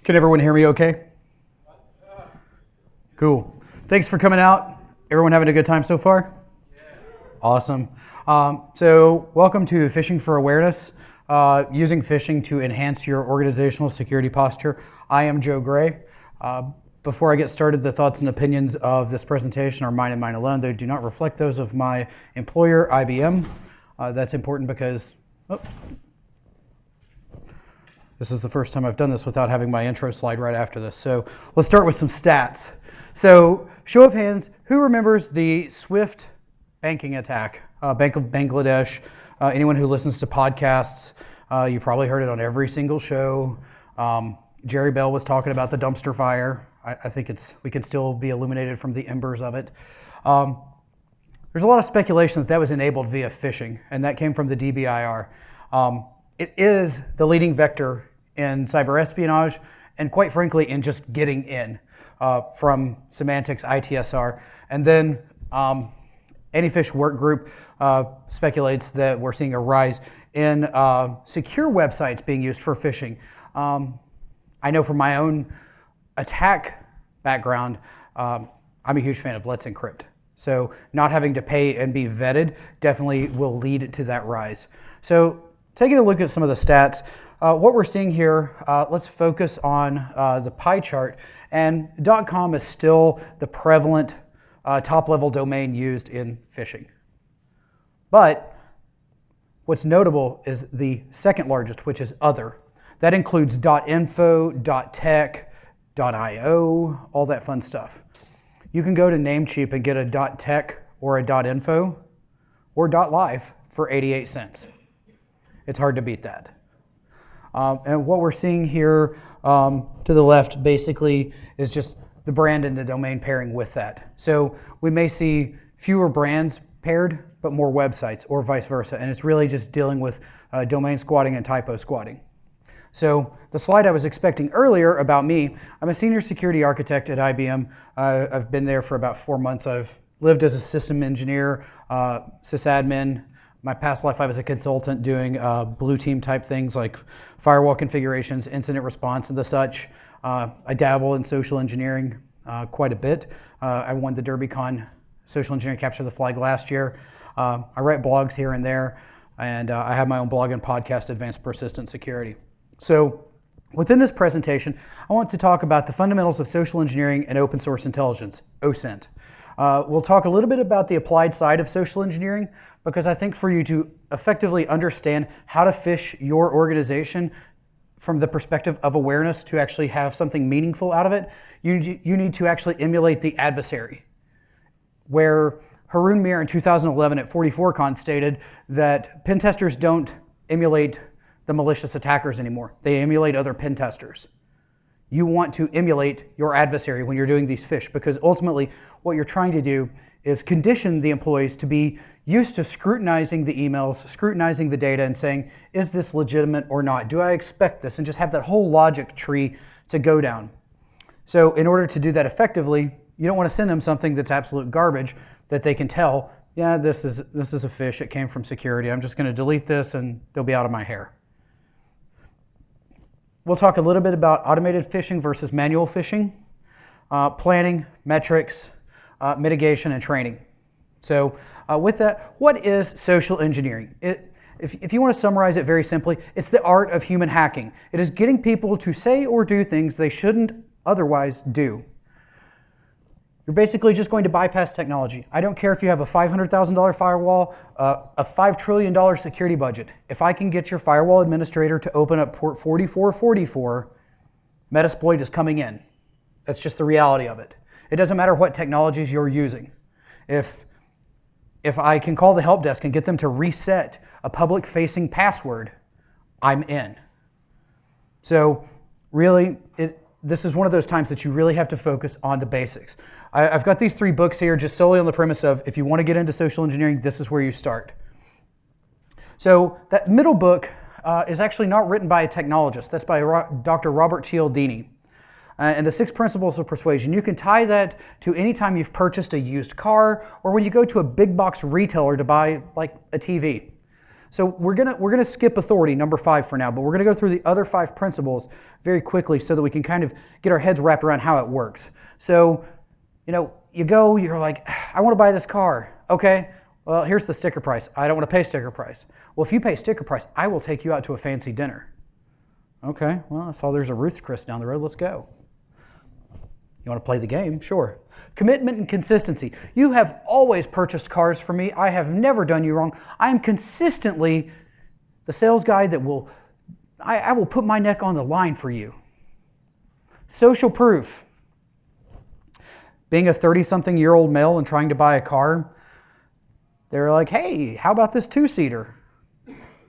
Can everyone hear me okay? Cool. Thanks for coming out. Everyone having a good time so far? Yeah. Awesome. So welcome to Phishing for Awareness, using phishing to enhance your organizational security posture. I am Joe Gray. Before I get started, the thoughts and opinions of this presentation are mine and mine alone. They do not reflect those of my employer, IBM. That's important because this is the first time I've done this without having my intro slide right after this. So let's start with some stats. So show of hands, who remembers the SWIFT banking attack? Bank of Bangladesh. Anyone who listens to podcasts, you probably heard it on every single show. Jerry Bell was talking about the dumpster fire. I think we can still be illuminated from the embers of it. There's a lot of speculation that was enabled via phishing, and that came from the DBIR. It is the leading vector in cyber espionage, and quite frankly, in just getting in from Symantec's ITSR. And then Anti-Phish Work Group speculates that we're seeing a rise in secure websites being used for phishing. I know from my own attack background, I'm a huge fan of Let's Encrypt. So not having to pay and be vetted definitely will lead to that rise. So taking a look at some of the stats, what we're seeing here, let's focus on the pie chart. And .com is still the prevalent top-level domain used in phishing. But what's notable is the second largest, which is other. That includes .info, .tech, .io, all that fun stuff. You can go to Namecheap and get a .tech or a .info or .live for 88 cents. It's hard to beat that. And what we're seeing here to the left basically is just the brand and the domain pairing with that. So we may see fewer brands paired, but more websites or vice versa. And it's really just dealing with domain squatting and typo squatting. So the slide I was expecting earlier about me, I'm a senior security architect at IBM. I've been there for about 4 months. I've lived as a system engineer, sysadmin. My past life, I was a consultant doing blue team type things like firewall configurations, incident response, and the such. I dabble in social engineering quite a bit. I won the DerbyCon Social Engineering Capture the Flag last year. I write blogs here and there, and I have my own blog and podcast, Advanced Persistent Security. So within this presentation, I want to talk about the fundamentals of social engineering and open source intelligence, OSINT. We'll talk a little bit about the applied side of social engineering, because I think for you to effectively understand how to phish your organization from the perspective of awareness to actually have something meaningful out of it, you need to actually emulate the adversary. Where Haroon Mir in 2011 at 44Con stated that pen testers don't emulate the malicious attackers anymore. They emulate other pen testers. You want to emulate your adversary when you're doing these phish, because ultimately what you're trying to do is condition the employees to be used to scrutinizing the emails, scrutinizing the data and saying, is this legitimate or not? Do I expect this? And just have that whole logic tree to go down. So in order to do that effectively, you don't want to send them something that's absolute garbage that they can tell, yeah, this is a phish, it came from security. I'm just going to delete this and they'll be out of my hair. We'll talk a little bit about automated phishing versus manual phishing, planning, metrics, mitigation, and training. So with that, what is social engineering? If you want to summarize it very simply, it's the art of human hacking. It is getting people to say or do things they shouldn't otherwise do. You're basically just going to bypass technology. I don't care if you have a $500,000 firewall, a $5 trillion security budget. If I can get your firewall administrator to open up port 4444, Metasploit is coming in. That's just the reality of it. It doesn't matter what technologies you're using. If I can call the help desk and get them to reset a public-facing password, I'm in. So really, this is one of those times that you really have to focus on the basics. I've got these 3 books here just solely on the premise of if you want to get into social engineering, this is where you start. So that middle book is actually not written by a technologist. That's by Dr. Robert Cialdini. And the 6 principles of persuasion, you can tie that to any time you've purchased a used car or when you go to a big box retailer to buy like a TV. So we're gonna skip authority, number 5 for now, but we're gonna go through the other 5 principles very quickly so that we can kind of get our heads wrapped around how it works. So, you're like, I want to buy this car. Okay, well, here's the sticker price. I don't want to pay sticker price. Well, if you pay sticker price, I will take you out to a fancy dinner. Okay, well, I saw there's a Ruth's Chris down the road. Let's go. You want to play the game? Sure. Commitment and consistency. You have always purchased cars from me. I have never done you wrong. I am consistently the sales guy that I will put my neck on the line for you. Social proof. Being a 30-something-year-old male and trying to buy a car, they're like, hey, how about this 2-seater?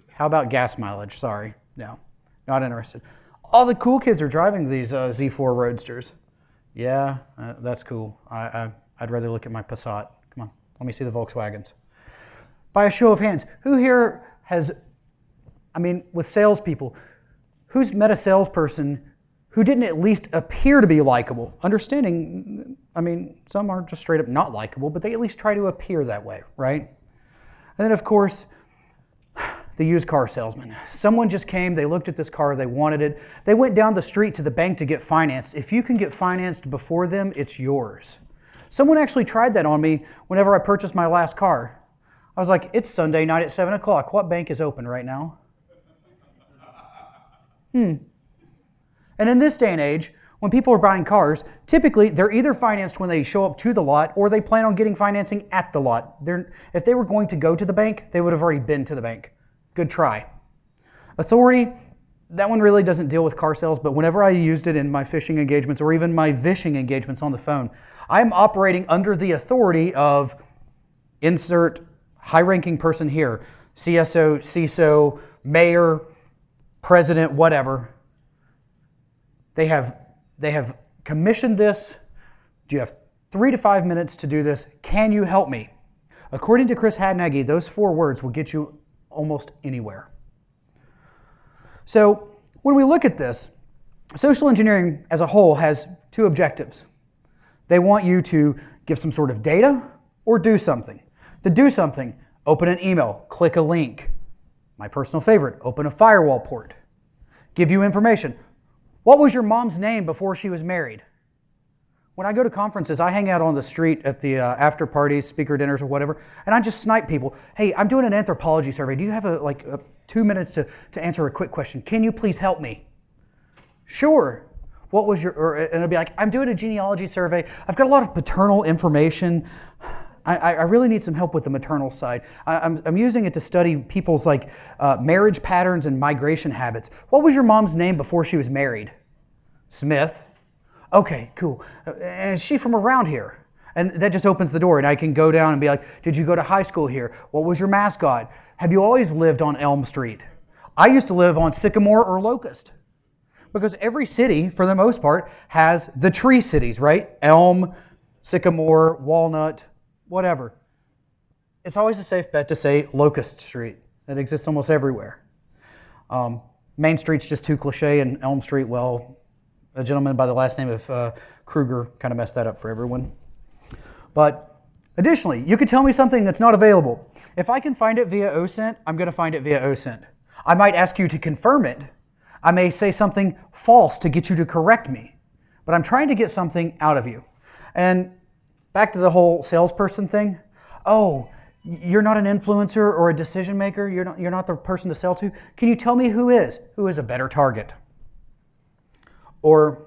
How about gas mileage? Sorry, no, not interested. All the cool kids are driving these Z4 Roadsters. Yeah, that's cool. I'd rather look at my Passat. Come on, let me see the Volkswagens. By a show of hands, who here has, with salespeople, who's met a salesperson who didn't at least appear to be likable? Understanding, some are just straight up not likable, but they at least try to appear that way, right? And then, of course, the used car salesman. Someone just came, they looked at this car, they wanted it. They went down the street to the bank to get financed. If you can get financed before them, it's yours. Someone actually tried that on me whenever I purchased my last car. I was like, it's Sunday night at 7 o'clock. What bank is open right now? And in this day and age, when people are buying cars, typically they're either financed when they show up to the lot or they plan on getting financing at the lot. If they were going to go to the bank, they would have already been to the bank. Good try. Authority, that one really doesn't deal with car sales, but whenever I used it in my phishing engagements or even my vishing engagements on the phone, I'm operating under the authority of insert high-ranking person here, CSO, CISO, mayor, president, whatever. They have commissioned this. Do you have 3 to 5 minutes to do this? Can you help me? According to Chris Hadnagy, those 4 words will get you almost anywhere. So when we look at this, social engineering as a whole has 2 objectives. They want you to give some sort of data or do something. To do something, open an email, click a link. My personal favorite, open a firewall port. Give you information. What was your mom's name before she was married? When I go to conferences, I hang out on the street at the after parties, speaker dinners, or whatever, and I just snipe people. Hey, I'm doing an anthropology survey. Do you have 2 minutes to answer a quick question? Can you please help me? Sure. What was and it'll be like, I'm doing a genealogy survey. I've got a lot of paternal information. I really need some help with the maternal side. I'm using it to study people's marriage patterns and migration habits. What was your mom's name before she was married? Smith. Okay, cool. Is she from around here? And that just opens the door, and I can go down and be like, did you go to high school here? What was your mascot? Have you always lived on Elm Street? I used to live on Sycamore or Locust. Because every city, for the most part, has the tree cities, right? Elm, Sycamore, Walnut, whatever. It's always a safe bet to say Locust Street. That exists almost everywhere. Main Street's just too cliche, and Elm Street, well, a gentleman by the last name of Kruger kind of messed that up for everyone. But additionally, you could tell me something that's not available. If I can find it via OSINT, I'm going to find it via OSINT. I might ask you to confirm it. I may say something false to get you to correct me. But I'm trying to get something out of you. And back to the whole salesperson thing. Oh, you're not an influencer or a decision maker. You're not the person to sell to. Can you tell me who is? Who is a better target? Or,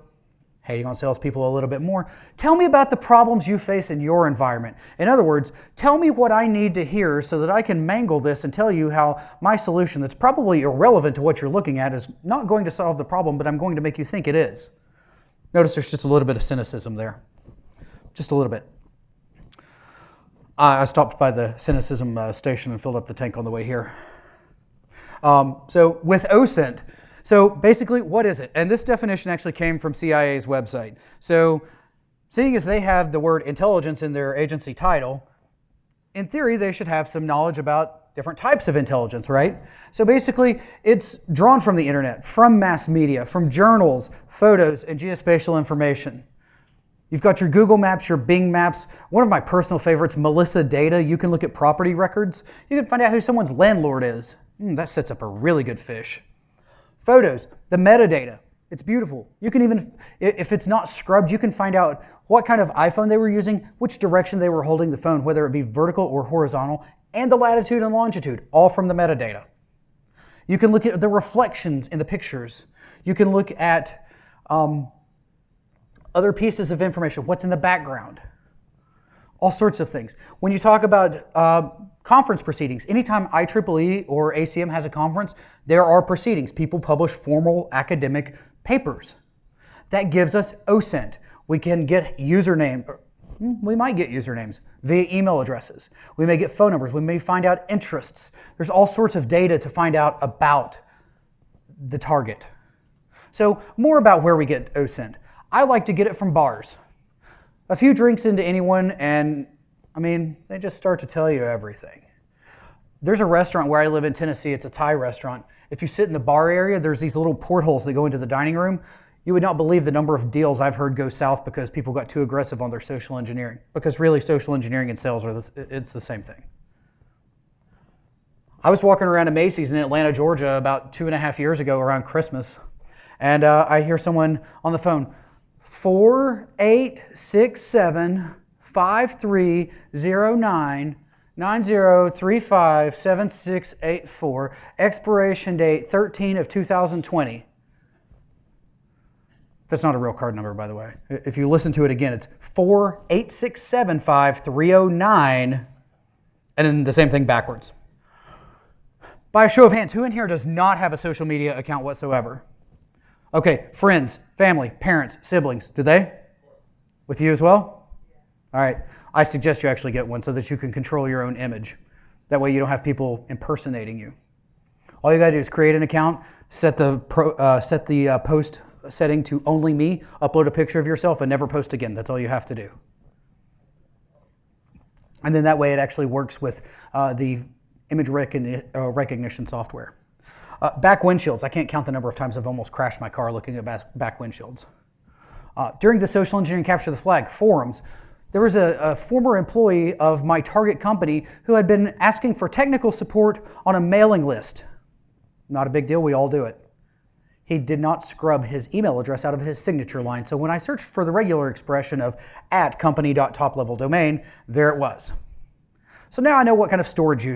hating on salespeople a little bit more, tell me about the problems you face in your environment. In other words, tell me what I need to hear so that I can mangle this and tell you how my solution that's probably irrelevant to what you're looking at is not going to solve the problem, but I'm going to make you think it is. Notice there's just a little bit of cynicism there. Just a little bit. I stopped by the cynicism station and filled up the tank on the way here. So with OSINT, so basically, what is it? And this definition actually came from CIA's website. So seeing as they have the word intelligence in their agency title, in theory, they should have some knowledge about different types of intelligence, right? So basically, it's drawn from the internet, from mass media, from journals, photos, and geospatial information. You've got your Google Maps, your Bing Maps. One of my personal favorites, Melissa Data. You can look at property records. You can find out who someone's landlord is. That sets up a really good fish. Photos, the metadata. It's beautiful. You can even, if it's not scrubbed, you can find out what kind of iPhone they were using, which direction they were holding the phone, whether it be vertical or horizontal, and the latitude and longitude, all from the metadata. You can look at the reflections in the pictures. You can look at other pieces of information, what's in the background, all sorts of things. When you talk about conference proceedings, anytime IEEE or ACM has a conference, there are proceedings. People publish formal academic papers. That gives us OSINT. We can get username. We might get usernames via email addresses. We may get phone numbers. We may find out interests. There's all sorts of data to find out about the target. So more about where we get OSINT. I like to get it from bars. A few drinks into anyone and, they just start to tell you everything. There's a restaurant where I live in Tennessee. It's a Thai restaurant. If you sit in the bar area, there's these little portholes that go into the dining room. You would not believe the number of deals I've heard go south because people got too aggressive on their social engineering. Because really, social engineering and sales it's the same thing. I was walking around a Macy's in Atlanta, Georgia about 2.5 years ago around Christmas. And I hear someone on the phone, 4867530990357684, expiration date 13 of 2020. That's not a real card number, by the way. If you listen to it again, it's 48675309, and then the same thing backwards. By a show of hands, who in here does not have a social media account whatsoever? Okay, friends, family, parents, siblings, do they? With you as well? All right, I suggest you actually get one so that you can control your own image. That way you don't have people impersonating you. All you gotta do is create an account, set the post setting to only me, upload a picture of yourself, and never post again. That's all you have to do. And then that way it actually works with the image recognition software. Back windshields. I can't count the number of times I've almost crashed my car looking at back windshields. During the social engineering capture the flag forums, there was a former employee of my target company who had been asking for technical support on a mailing list. Not a big deal, we all do it. He did not scrub his email address out of his signature line, so when I searched for the regular expression of @company.topleveldomain, there it was. So now I know what kind of storage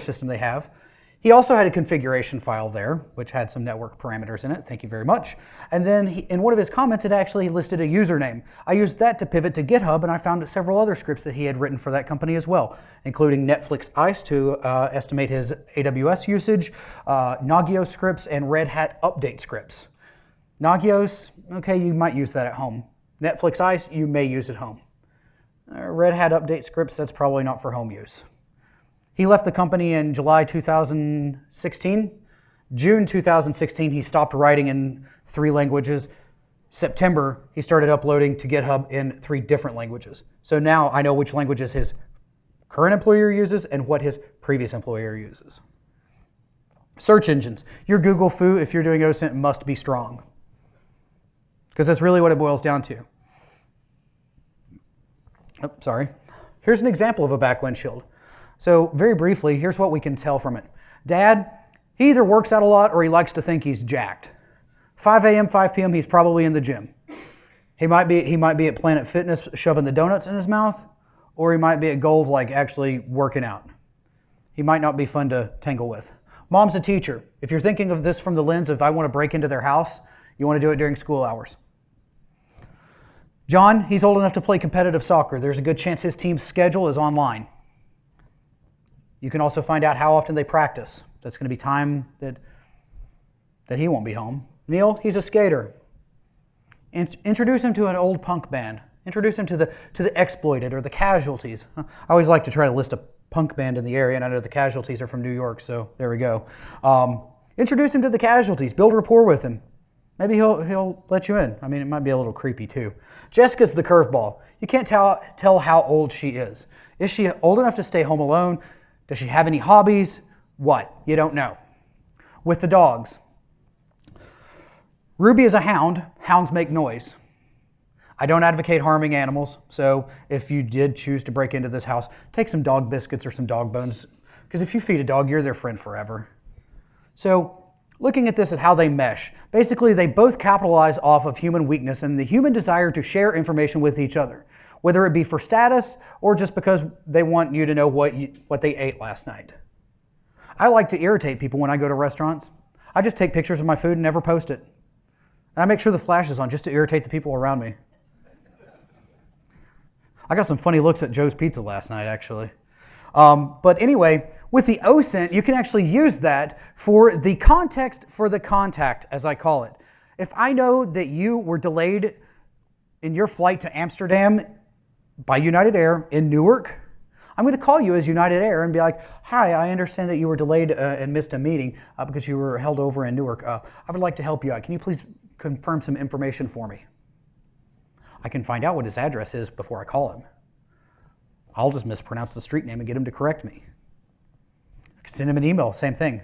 system they have. He also had a configuration file there, which had some network parameters in it. Thank you very much. And then in one of his comments, it actually listed a username. I used that to pivot to GitHub, and I found several other scripts that he had written for that company as well, including Netflix ICE to estimate his AWS usage, Nagios scripts, and Red Hat update scripts. Nagios, okay, you might use that at home. Netflix ICE, you may use at home. Red Hat update scripts, that's probably not for home use. He left the company in July 2016. June 2016, he stopped writing in 3 languages. September, he started uploading to GitHub in 3 different languages. So now I know which languages his current employer uses and what his previous employer uses. Search engines. Your Google foo, if you're doing OSINT, must be strong. Because that's really what it boils down to. Oh, sorry. Here's an example of a back windshield. So very briefly, here's what we can tell from it. Dad, he either works out a lot or he likes to think he's jacked. 5 a.m., 5 p.m., he's probably in the gym. He might be at Planet Fitness shoving the donuts in his mouth, or he might be at Gold's like actually working out. He might not be fun to tangle with. Mom's a teacher. If you're thinking of this from the lens of I want to break into their house, you want to do it during school hours. John, he's old enough to play competitive soccer. There's a good chance his team's schedule is online. You can also find out how often they practice. That's going to be time that he won't be home. Neil, he's a skater. Introduce him to an old punk band. Introduce him to the Exploited or the Casualties. I always like to try to list a punk band in the area, and I know the Casualties are from New York, so there we go. Introduce him to the Casualties. Build rapport with him. Maybe he'll let you in. I mean, it might be a little creepy too. Jessica's the curveball. You can't tell how old she is. Is she old enough to stay home alone? Does she have any hobbies? What? You don't know. With the dogs. Ruby is a hound. Hounds make noise. I don't advocate harming animals, so if you did choose to break into this house, take some dog biscuits or some dog bones, because if you feed a dog, you're their friend forever. So looking at this at how they mesh, basically they both capitalize off of human weakness and the human desire to share information with each other, whether it be for status or just because they want you to know what they ate last night. I like to irritate people when I go to restaurants. I just take pictures of my food and never post it. And I make sure the flash is on just to irritate the people around me. I got some funny looks at Joe's Pizza last night, actually. But anyway, with the OSINT, you can actually use that for the context for the contact, as I call it. If I know that you were delayed in your flight to Amsterdam by United Air in Newark, I'm going to call you as United Air and be like, hi, I understand that you were delayed and missed a meeting because you were held over in Newark. I would like to help you out. Can you please confirm some information for me? I can find out what his address is before I call him. I'll just mispronounce the street name and get him to correct me. I can send him an email, same thing.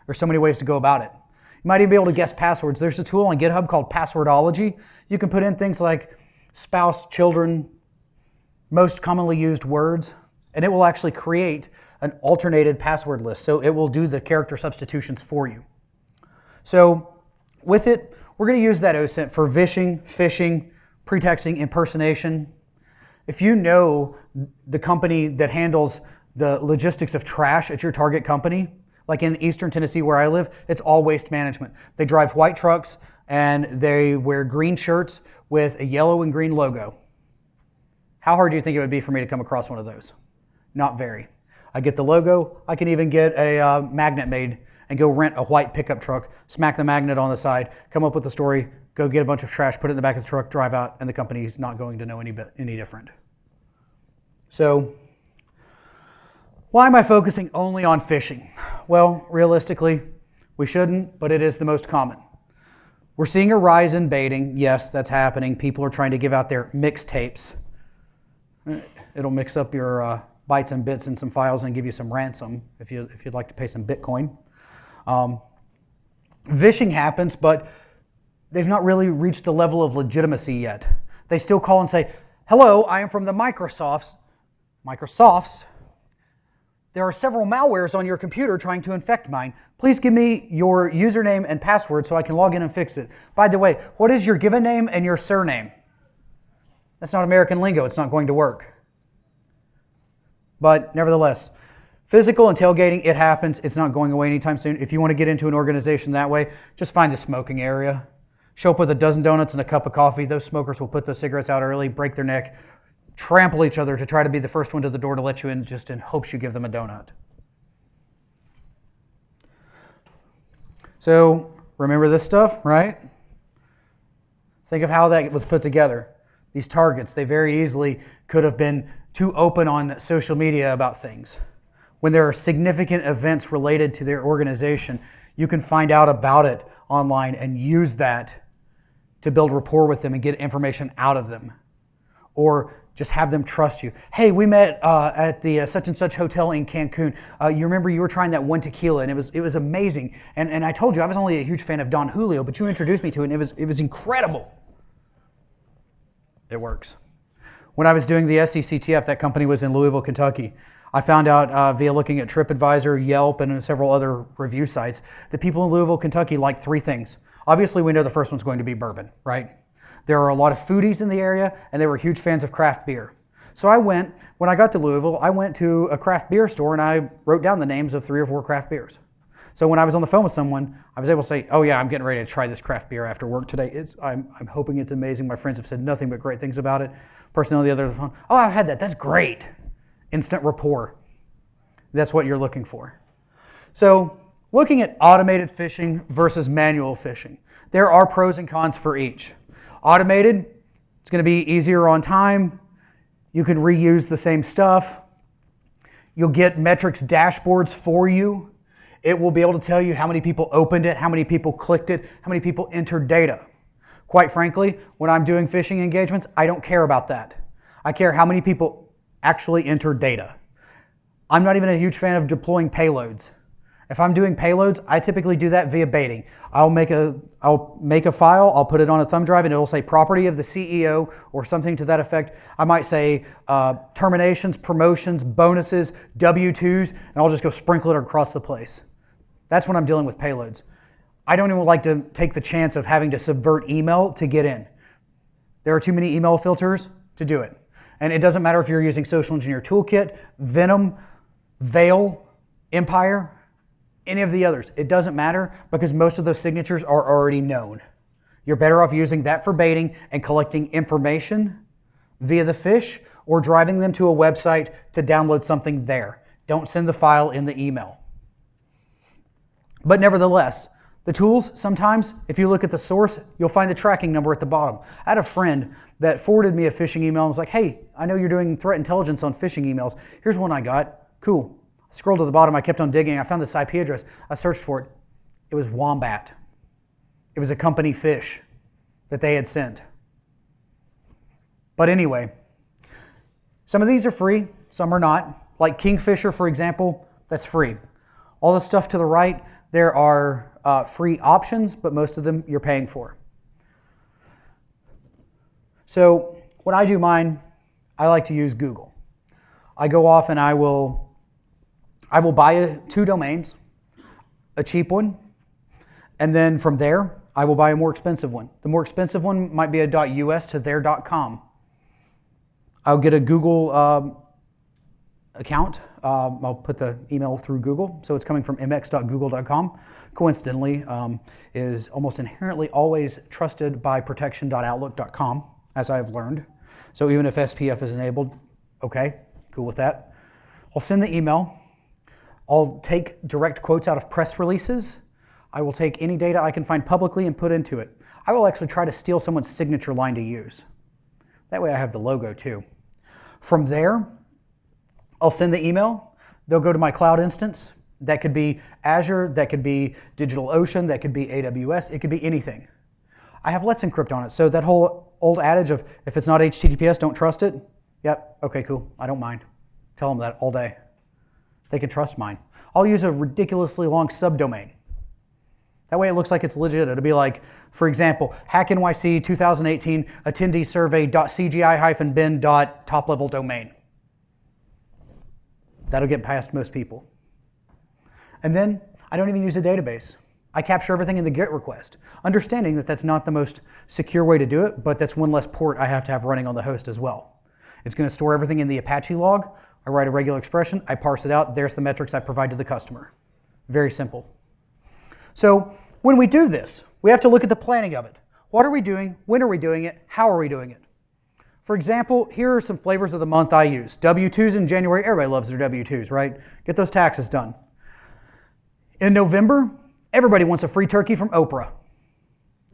There's so many ways to go about it. You might even be able to guess passwords. There's a tool on GitHub called Passwordology. You can put in things like spouse, children, most commonly used words, and it will actually create an alternated password list. So it will do the character substitutions for you. So with it, we're going to use that OSINT for vishing, phishing, pretexting, impersonation. If you know the company that handles the logistics of trash at your target company, like in Eastern Tennessee where I live, it's all waste management. They drive white trucks and they wear green shirts with a yellow and green logo. How hard do you think it would be for me to come across one of those? Not very. I get the logo. I can even get a magnet made and go rent a white pickup truck, smack the magnet on the side, come up with the story, go get a bunch of trash, put it in the back of the truck, drive out, and the company's not going to know any different. So why am I focusing only on phishing? Well, realistically, we shouldn't, but it is the most common. We're seeing a rise in baiting. Yes, that's happening. People are trying to give out their mixtapes. It'll mix up your bytes and bits in some files and give you some ransom if you'd like to pay some Bitcoin. Phishing happens, but they've not really reached the level of legitimacy yet. They still call and say, hello, I am from the Microsofts. There are several malwares on your computer trying to infect mine. Please give me your username and password so I can log in and fix it. By the way, what is your given name and your surname? That's not American lingo. It's not going to work. But nevertheless, physical and tailgating, it happens. It's not going away anytime soon. If you want to get into an organization that way, just find the smoking area. Show up with a dozen donuts and a cup of coffee. Those smokers will put those cigarettes out early, break their neck, trample each other to try to be the first one to the door to let you in, just in hopes you give them a donut. So remember this stuff, right? Think of how that was put together. These targets, they very easily could have been too open on social media about things. When there are significant events related to their organization, you can find out about it online and use that to build rapport with them and get information out of them. Or just have them trust you. Hey, we met at the such and such hotel in Cancun. You remember you were trying that one tequila and it was amazing. And I told you I was only a huge fan of Don Julio, but you introduced me to it and it was incredible. It works. When I was doing the SECTF, that company was in Louisville, Kentucky. I found out via looking at TripAdvisor, Yelp, and several other review sites that people in Louisville, Kentucky like three things. Obviously, we know the first one's going to be bourbon, right? There are a lot of foodies in the area, and they were huge fans of craft beer. So when I got to Louisville, I went to a craft beer store and I wrote down the names of 3 or 4 craft beers. So when I was on the phone with someone, I was able to say, oh yeah, I'm getting ready to try this craft beer after work today. I'm hoping it's amazing. My friends have said nothing but great things about it. Person on the other phone, oh, I've had that. That's great. Instant rapport. That's what you're looking for. So looking at automated phishing versus manual phishing, there are pros and cons for each. Automated, it's going to be easier on time. You can reuse the same stuff. You'll get metrics dashboards for you. It will be able to tell you how many people opened it, how many people clicked it, how many people entered data. Quite frankly, when I'm doing phishing engagements, I don't care about that. I care how many people actually enter data. I'm not even a huge fan of deploying payloads. If I'm doing payloads, I typically do that via baiting. I'll make a file, I'll put it on a thumb drive, and it'll say property of the CEO or something to that effect. I might say terminations, promotions, bonuses, W-2s, and I'll just go sprinkle it across the place. That's when I'm dealing with payloads. I don't even like to take the chance of having to subvert email to get in. There are too many email filters to do it. And it doesn't matter if you're using Social Engineer Toolkit, Venom, Veil, Empire, any of the others. It doesn't matter because most of those signatures are already known. You're better off using that for baiting and collecting information via the phish or driving them to a website to download something there. Don't send the file in the email. But nevertheless, the tools, sometimes, if you look at the source, you'll find the tracking number at the bottom. I had a friend that forwarded me a phishing email and was like, hey, I know you're doing threat intelligence on phishing emails. Here's one I got. Cool. I scrolled to the bottom. I kept on digging. I found this IP address. I searched for it. It was Wombat. It was a company phish that they had sent. But anyway, some of these are free. Some are not. Like Kingfisher, for example, that's free. All the stuff to the right, there are free options, but most of them you're paying for. So when I do mine, I like to use Google. I go off and I will buy 2 domains, a cheap one, and then from there, I will buy a more expensive one. The more expensive one might be a .us to their .com. I'll get a Google account. I'll put the email through Google, so it's coming from mx.google.com. Coincidentally, is almost inherently always trusted by protection.outlook.com, as I've learned. So even if SPF is enabled, okay, cool with that. I'll send the email. I'll take direct quotes out of press releases. I will take any data I can find publicly and put into it. I will actually try to steal someone's signature line to use. That way I have the logo too. From there, I'll send the email. They'll go to my cloud instance. That could be Azure, that could be DigitalOcean, that could be AWS, it could be anything. I have Let's Encrypt on it. So that whole old adage of if it's not HTTPS, don't trust it. Yep, okay, cool, I don't mind. Tell them that all day. They can trust mine. I'll use a ridiculously long subdomain. That way it looks like it's legit. It'll be like, for example, HackNYC 2018 attendee survey.cgi-bin. top level domain. That'll get past most people. And then I don't even use a database. I capture everything in the GET request, understanding that that's not the most secure way to do it, but that's one less port I have to have running on the host as well. It's going to store everything in the Apache log. I write a regular expression, I parse it out, there's the metrics I provide to the customer. Very simple. So when we do this, we have to look at the planning of it. What are we doing? When are we doing it? How are we doing it? For example, here are some flavors of the month I use. W-2s in January, everybody loves their W-2s, right? Get those taxes done. In November, everybody wants a free turkey from Oprah.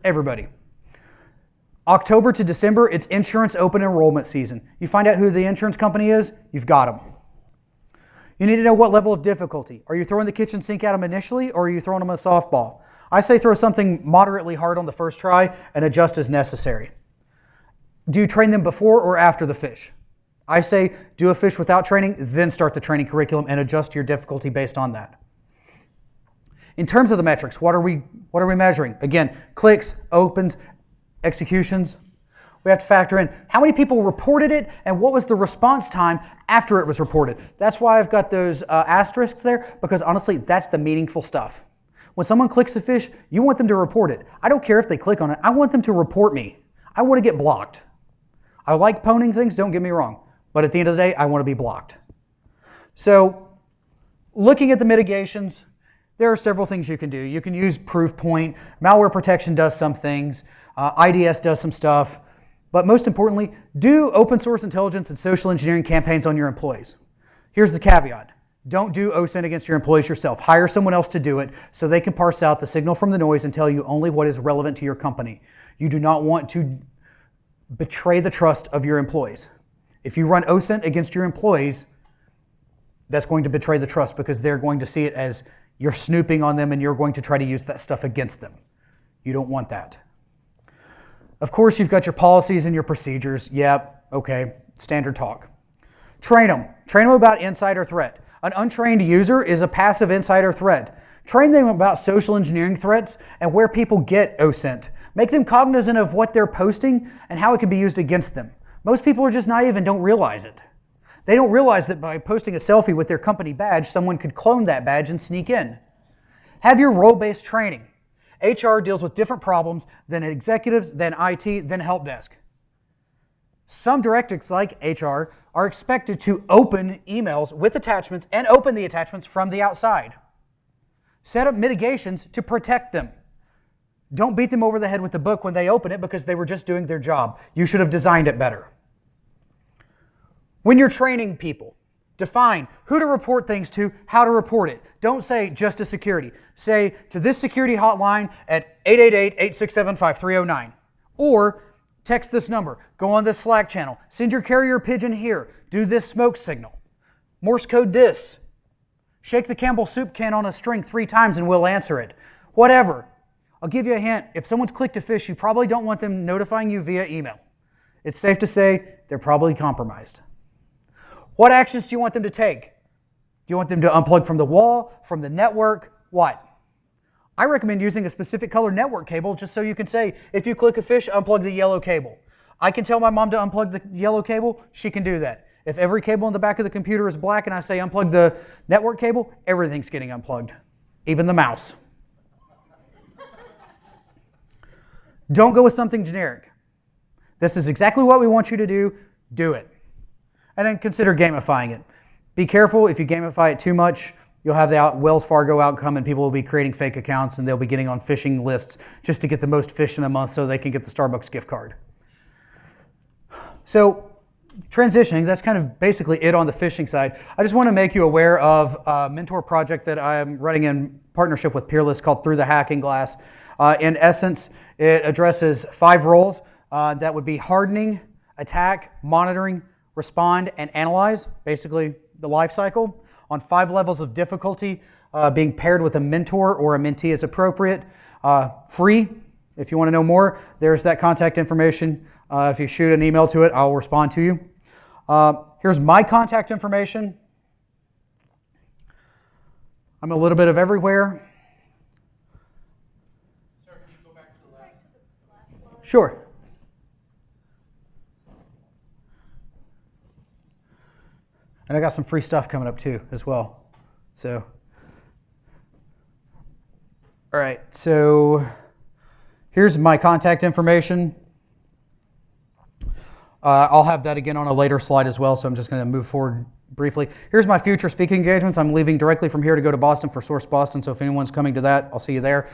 Everybody. October to December, it's insurance open enrollment season. You find out who the insurance company is, you've got them. You need to know what level of difficulty. Are you throwing the kitchen sink at them initially, or are you throwing them a softball? I say throw something moderately hard on the first try and adjust as necessary. Do you train them before or after the phish? I say do a phish without training, then start the training curriculum and adjust your difficulty based on that. In terms of the metrics, what are we measuring? Again, clicks, opens, executions. We have to factor in how many people reported it and what was the response time after it was reported. That's why I've got those asterisks there, because honestly, that's the meaningful stuff. When someone clicks a phish, you want them to report it. I don't care if they click on it. I want them to report me. I want to get blocked. I like pwning things, don't get me wrong. But at the end of the day, I want to be blocked. So looking at the mitigations, there are several things you can do. You can use Proofpoint. Malware protection does some things. IDS does some stuff. But most importantly, do open source intelligence and social engineering campaigns on your employees. Here's the caveat. Don't do OSINT against your employees yourself. Hire someone else to do it so they can parse out the signal from the noise and tell you only what is relevant to your company. You do not want to betray the trust of your employees. If you run OSINT against your employees, that's going to betray the trust because they're going to see it as you're snooping on them and you're going to try to use that stuff against them. You don't want that. Of course, you've got your policies and your procedures. Yep, okay, standard talk. Train them. Train them about insider threat. An untrained user is a passive insider threat. Train them about social engineering threats and where people get OSINT. Make them cognizant of what they're posting and how it can be used against them. Most people are just naive and don't realize it. They don't realize that by posting a selfie with their company badge, someone could clone that badge and sneak in. Have your role-based training. HR deals with different problems than executives, than IT, than help desk. Some directors, like HR, are expected to open emails with attachments and open the attachments from the outside. Set up mitigations to protect them. Don't beat them over the head with the book when they open it because they were just doing their job. You should have designed it better. When you're training people, define who to report things to, how to report it. Don't say just to security. Say to this security hotline at 888-867-5309. Or text this number. Go on this Slack channel. Send your carrier pigeon here. Do this smoke signal. Morse code this. Shake the Campbell soup can on a string 3 times and we'll answer it. Whatever. I'll give you a hint. If someone's clicked to phish, you probably don't want them notifying you via email. It's safe to say they're probably compromised. What actions do you want them to take? Do you want them to unplug from the wall, from the network? What? I recommend using a specific color network cable just so you can say, if you click a phish, unplug the yellow cable. I can tell my mom to unplug the yellow cable, she can do that. If every cable in the back of the computer is black and I say unplug the network cable, everything's getting unplugged, even the mouse. Don't go with something generic. This is exactly what we want you to do. Do it. And then consider gamifying it. Be careful, if you gamify it too much, you'll have the Wells Fargo outcome and people will be creating fake accounts and they'll be getting on phishing lists just to get the most phish in a month so they can get the Starbucks gift card. So transitioning, that's kind of basically it on the phishing side. I just want to make you aware of a mentor project that I'm running in partnership with Peerless called Through the Hacking Glass. In essence, it addresses 5 roles. That would be hardening, attack, monitoring, respond, and analyze, basically the life cycle, on 5 levels of difficulty, being paired with a mentor or a mentee is appropriate. Free, if you want to know more, there's that contact information. If you shoot an email to it, I'll respond to you. Here's my contact information. I'm a little bit of everywhere. Sir, can you go back to the last slide? Sure. And I got some free stuff coming up too, as well. So, all right, so here's my contact information. I'll have that again on a later slide as well, so I'm just going to move forward briefly. Here's my future speaking engagements. I'm leaving directly from here to go to Boston for Source Boston, so if anyone's coming to that, I'll see you there.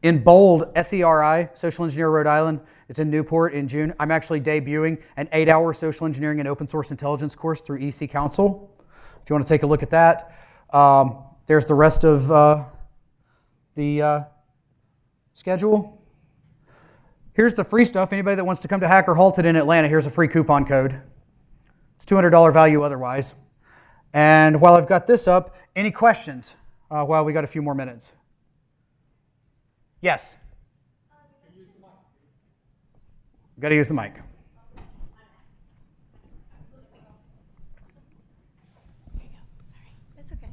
In bold, SERI, Social Engineer Rhode Island. It's in Newport in June. I'm actually debuting an 8-hour social engineering and open source intelligence course through EC Council. If you want to take a look at that. There's the rest of the schedule. Here's the free stuff. Anybody that wants to come to Hacker Halted in Atlanta, here's a free coupon code. It's $200 value otherwise. And while I've got this up, any questions while we got a few more minutes? Yes? Got to use the mic. It's okay.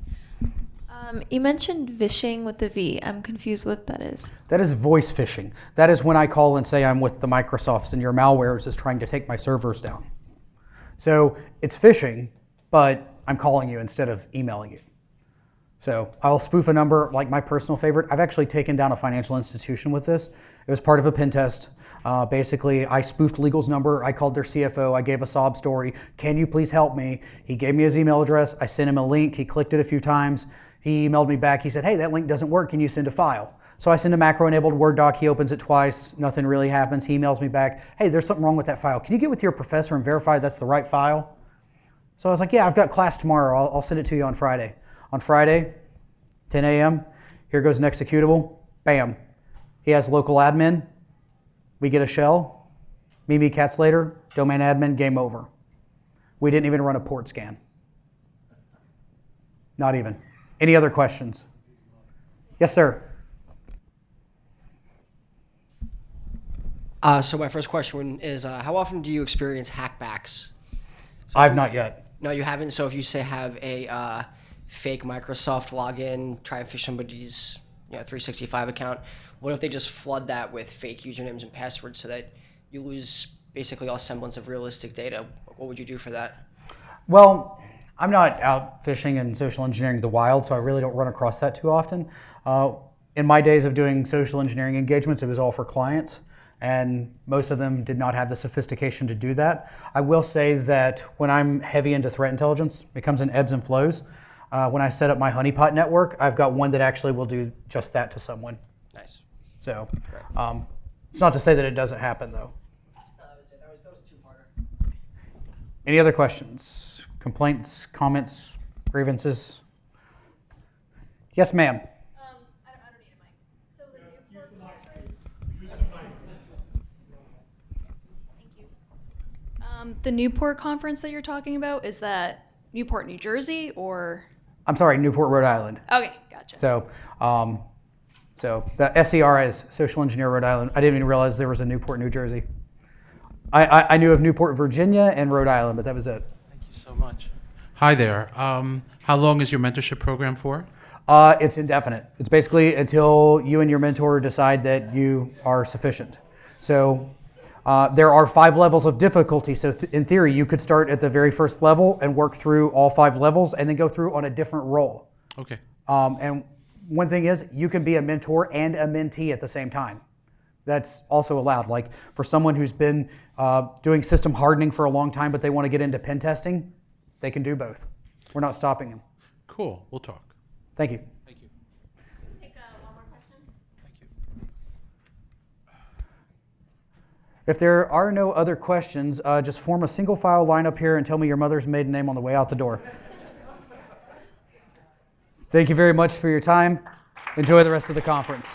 You mentioned phishing with the V. I'm confused what that is. That is voice phishing. That is when I call and say I'm with the Microsofts and your malwares is trying to take my servers down. So it's phishing, but I'm calling you instead of emailing you. So I'll spoof a number, like my personal favorite. I've actually taken down a financial institution with this. It was part of a pen test. Basically, I spoofed legal's number. I called their CFO. I gave a sob story. Can you please help me? He gave me his email address. I sent him a link. He clicked it a few times. He emailed me back. He said, hey, that link doesn't work. Can you send a file? So I send a macro-enabled Word doc. He opens it twice. Nothing really happens. He emails me back, hey, there's something wrong with that file. Can you get with your professor and verify that's the right file? So I was like, yeah, I've got class tomorrow. I'll send it to you on Friday. On Friday, 10 a.m., here goes an executable. Bam. He has local admin. We get a shell. Mimi cats later. Domain admin, game over. We didn't even run a port scan. Not even. Any other questions? Yes, sir. So my first question is, how often do you experience hackbacks? I've not yet. No, you haven't. So if you say have a fake Microsoft login, try and phish somebody's 365 account, what if they just flood that with fake usernames and passwords so that you lose basically all semblance of realistic data? What would you do for that? Well, I'm not out phishing and social engineering the wild, so I really don't run across that too often. In my days of doing social engineering engagements, it was all for clients, and most of them did not have the sophistication to do that. I will say that when I'm heavy into threat intelligence, it comes in ebbs and flows. When I set up my honeypot network, I've got one that actually will do just that to someone. Nice. So it's not to say that it doesn't happen, though. That was it. That was two-parter. Any other questions, complaints, comments, grievances? Yes, ma'am. I don't need a mic. So the Newport conference. Thank you. The Newport conference that you're talking about, is that Newport, New Jersey, or? I'm sorry, Newport, Rhode Island. Okay, gotcha. So the SER is Social Engineer Rhode Island. I didn't even realize there was a Newport, New Jersey. I knew of Newport, Virginia, and Rhode Island, but that was it. Thank you so much. Hi there. How long is your mentorship program for? It's indefinite. It's basically until you and your mentor decide that you are sufficient. So there are 5 levels of difficulty. So in theory, you could start at the very first level and work through all 5 levels and then go through on a different role. Okay. And one thing is, you can be a mentor and a mentee at the same time. That's also allowed. Like for someone who's been doing system hardening for a long time, but they want to get into pen testing, they can do both. We're not stopping them. Cool. We'll talk. Thank you. Thank you. Take one more question. Thank you. If there are no other questions, just form a single file line up here and tell me your mother's maiden name on the way out the door. Thank you very much for your time. Enjoy the rest of the conference.